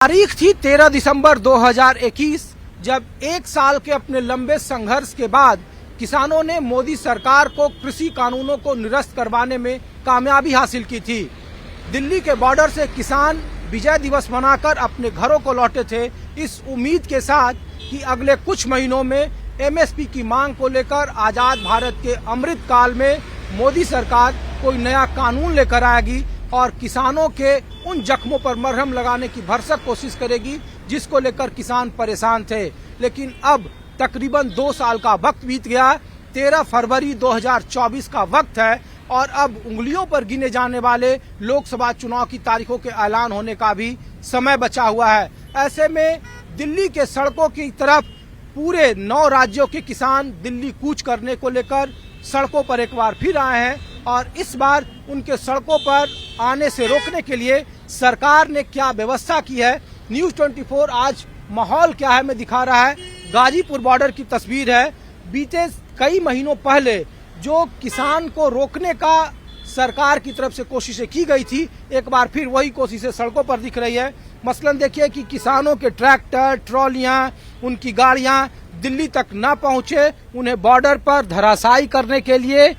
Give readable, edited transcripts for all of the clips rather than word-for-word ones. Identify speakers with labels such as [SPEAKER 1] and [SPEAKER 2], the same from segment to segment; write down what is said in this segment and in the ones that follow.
[SPEAKER 1] तारीख थी 13 दिसंबर 2021, जब एक साल के अपने लंबे संघर्ष के बाद किसानों ने मोदी सरकार को कृषि कानूनों को निरस्त करवाने में कामयाबी हासिल की थी। दिल्ली के बॉर्डर से किसान विजय दिवस मनाकर अपने घरों को लौटे थे, इस उम्मीद के साथ कि अगले कुछ महीनों में एमएसपी की मांग को लेकर आजाद भारत के अमृत काल में मोदी सरकार कोई नया कानून लेकर आएगी और किसानों के उन जख्मों पर मरहम लगाने की भरसक कोशिश करेगी जिसको लेकर किसान परेशान थे। लेकिन अब तकरीबन 2 साल का वक्त बीत गया, 13 फरवरी 2024 का वक्त है और अब उंगलियों पर गिने जाने वाले लोकसभा चुनाव की तारीखों के ऐलान होने का भी समय बचा हुआ है। ऐसे में दिल्ली के सड़कों की तरफ पूरे 9 राज्यों के किसान दिल्ली कूच करने को लेकर सड़कों पर एक बार फिर आए हैं और इस बार उनके सड़कों पर आने से रोकने के लिए सरकार ने क्या व्यवस्था की है। न्यूज 24 आज माहौल क्या है मैं दिखा रहा है। गाजीपुर बॉर्डर की तस्वीर है। बीते कई महीनों पहले जो किसान को रोकने का सरकार की तरफ से कोशिशें की गई थी, एक बार फिर वही कोशिशें सड़कों पर दिख रही है। मसलन देखिए कि किसानों के ट्रैक्टर, ट्रॉलियां, उनकी गाड़ियां दिल्ली तक न पहुंचे, उन्हें बॉर्डर पर धराशायी करने के लिए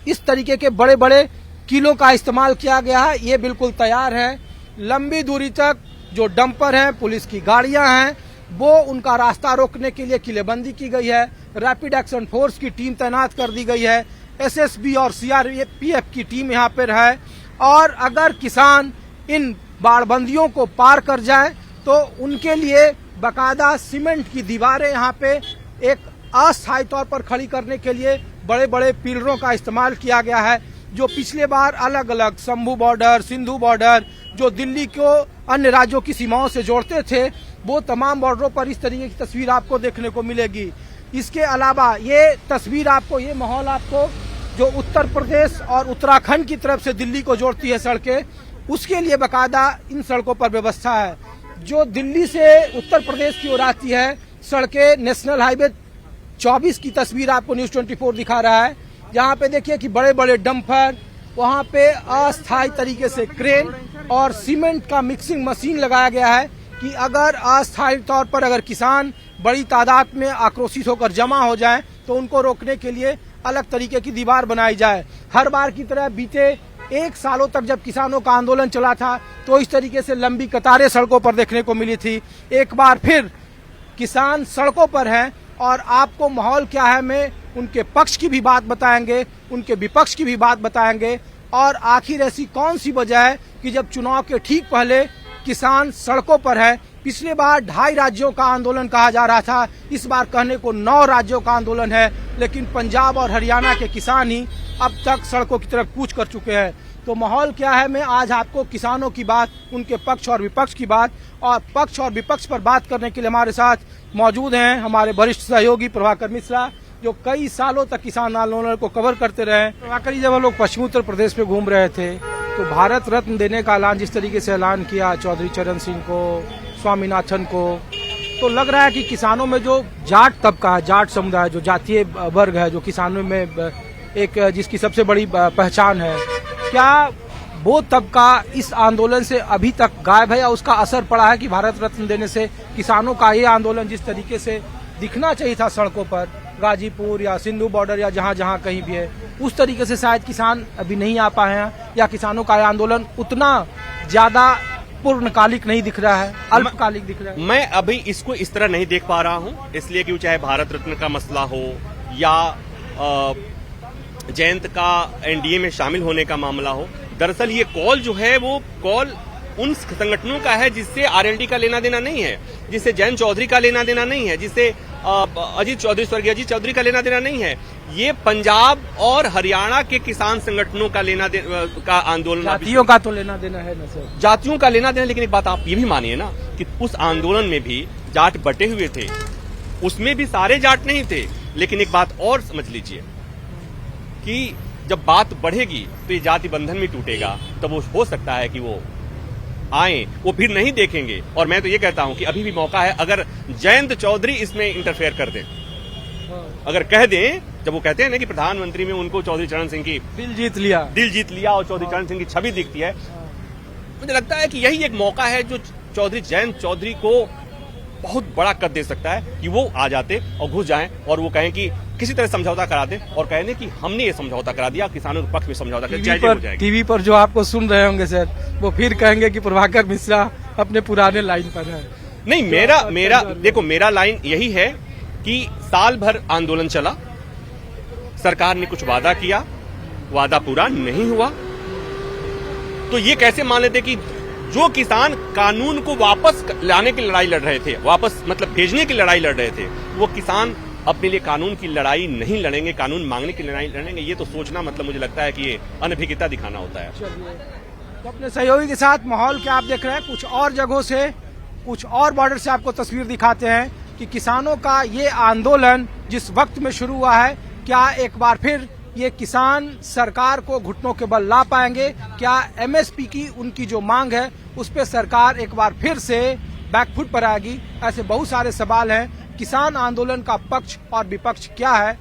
[SPEAKER 1] इस तरीके के बड़े बड़े किलों का इस्तेमाल किया गया है। ये बिल्कुल तैयार है। लंबी दूरी तक जो डंपर हैं, पुलिस की गाड़ियां हैं, वो उनका रास्ता रोकने के लिए किलेबंदी की गई है। रैपिड एक्शन फोर्स की टीम तैनात कर दी गई है। एसएसबी और सीआरपीएफ की टीम यहाँ पर है और अगर किसान इन बाड़बंदियों को पार कर जाए तो उनके लिए बाकायदा सीमेंट की दीवारें यहाँ पे एक अस्थायी तौर पर खड़ी करने के लिए बड़े बड़े पिलरों का इस्तेमाल किया गया है। जो पिछले बार अलग अलग शंभू बॉर्डर, सिंधु बॉर्डर जो दिल्ली को अन्य राज्यों की सीमाओं से जोड़ते थे, वो तमाम बॉर्डरों पर इस तरीके की तस्वीर आपको देखने को मिलेगी। इसके अलावा ये तस्वीर आपको, ये माहौल आपको जो उत्तर प्रदेश और उत्तराखंड की तरफ से दिल्ली को जोड़ती है सड़कें, उसके लिए बाकायदा इन सड़कों पर व्यवस्था है। जो दिल्ली से उत्तर प्रदेश की ओर आती है सड़कें, नेशनल हाईवे 24 की तस्वीर आपको न्यूज 24 दिखा रहा है। जहाँ पे देखिए कि बड़े बड़े डंपर, वहाँ पे अस्थायी तरीके से क्रेन और सीमेंट का मिक्सिंग मशीन लगाया गया है कि अगर अस्थायी तौर पर अगर किसान बड़ी तादाद में आक्रोशित होकर जमा हो जाए तो उनको रोकने के लिए अलग तरीके की दीवार बनाई जाए। हर बार की तरह बीते 1 सालों तक जब किसानों का आंदोलन चला था तो इस तरीके से लंबी कतारें सड़कों पर देखने को मिली थी। एक बार फिर किसान सड़कों पर हैं और आपको माहौल क्या है मैं उनके पक्ष की भी बात बताएंगे, उनके विपक्ष की भी बात बताएंगे और आखिर ऐसी कौन सी वजह है कि जब चुनाव के ठीक पहले किसान सड़कों पर है। पिछले बार 2.5 राज्यों का आंदोलन कहा जा रहा था, इस बार कहने को 9 राज्यों का आंदोलन है, लेकिन पंजाब और हरियाणा के किसान ही अब तक सड़कों की तरफ कूच कर चुके हैं। तो माहौल क्या है मैं आज आपको किसानों की बात, उनके पक्ष और विपक्ष की बात और पक्ष और विपक्ष पर बात करने के लिए हमारे साथ मौजूद हैं हमारे वरिष्ठ सहयोगी प्रभाकर मिश्रा, जो कई सालों तक किसान आंदोलन को कवर करते रहे। प्रभाकर जी, जब हम लोग पश्चिमी उत्तर प्रदेश में घूम रहे थे तो भारत रत्न देने का ऐलान जिस तरीके से ऐलान किया चौधरी चरण सिंह को, स्वामीनाथन को, तो लग रहा है कि किसानों में जो जाट तबका है, जाट समुदाय, जो जातीय वर्ग है, जो किसानों में एक जिसकी सबसे बड़ी पहचान है, क्या वो तबका इस आंदोलन से अभी तक गायब है या उसका असर पड़ा है कि भारत रत्न देने से किसानों का ये आंदोलन जिस तरीके से दिखना चाहिए था सड़कों पर, गाजीपुर या सिंधु बॉर्डर या जहां जहां कहीं भी है, उस तरीके से शायद किसान अभी नहीं आ पाए हैं या किसानों का आंदोलन उतना ज्यादा पूर्णकालिक नहीं दिख रहा है, अल्पकालिक दिख रहा है?
[SPEAKER 2] मैं अभी इसको इस तरह नहीं देख पा रहा हूँ, इसलिए कि चाहे भारत रत्न का मसला हो या जयंत का एनडीए में शामिल होने का मामला हो। दरअसल ये कॉल जो है वो कॉल उन संगठनों का है जिससे आरएलडी का लेना देना नहीं है, जिससे जयंत चौधरी का लेना देना नहीं है, जिससे अजीत चौधरी, स्वर्गीय अजीत चौधरी का लेना देना नहीं है। ये पंजाब और हरियाणा के किसान संगठनों का लेना का आंदोलन।
[SPEAKER 1] जातियों का तो लेना देना है ना सर,
[SPEAKER 2] जातियों का लेना देना। लेकिन एक बात आप ये भी मानिए ना कि उस आंदोलन में भी जाट बटे हुए थे, उसमें भी सारे जाट नहीं थे। लेकिन एक बात और समझ लीजिए कि जब बात बढ़ेगी तो ये जाति बंधन भी टूटेगा, तो वो हो सकता है कि वो आए, वो फिर नहीं देखेंगे। और मैं तो ये कहता हूं कि अभी भी मौका है, अगर जयंत चौधरी इसमें इंटरफेयर कर दें, अगर कह दें, जब वो कहते हैं ना कि प्रधानमंत्री में उनको चौधरी चरण सिंह की दिल जीत लिया और चौधरी चरण सिंह की छवि दिखती है, मुझे लगता है कि यही एक मौका है जो चौधरी जयंत चौधरी को बहुत बड़ा कद दे सकता है कि वो आ जाते और घुस जाएं और वो कहें कि किसी तरह समझौता करा दें और कहें कि हमने ये समझौता करा दिया, किसानों के पक्ष में समझौता कर जय जय हो जाएगी।
[SPEAKER 1] टीवी पर जो आपको सुन रहे होंगे सर, वो फिर कहेंगे कि प्रभाकर मिश्रा अपने पुराने लाइन पर है।
[SPEAKER 2] नहीं, मेरा लाइन यही है कि साल भर आंदोलन चला, सरकार ने कुछ वादा किया, वादा पूरा नहीं हुआ, तो ये कैसे मान लेते कि जो किसान कानून को वापस लाने की लड़ाई लड़ रहे थे, वापस मतलब भेजने की लड़ाई लड़ रहे थे, वो किसान अपने लिए कानून की लड़ाई नहीं लड़ेंगे, कानून मांगने की लड़ाई लड़ेंगे। ये तो सोचना मतलब मुझे लगता है कि ये अनभिज्ञता दिखाना होता है।
[SPEAKER 1] तो अपने सहयोगी के साथ माहौल क्या आप देख रहे हैं, कुछ और जगहों से, कुछ और बॉर्डर से आपको तस्वीर दिखाते हैं कि किसानों का ये आंदोलन जिस वक्त में शुरू हुआ है, क्या एक बार फिर ये किसान सरकार को घुटनों के बल ला पाएंगे? क्या एमएसपी की उनकी जो मांग है उस पर सरकार एक बार फिर से बैकफुट पर आएगी? ऐसे बहुत सारे सवाल हैं। किसान आंदोलन का पक्ष और विपक्ष क्या है,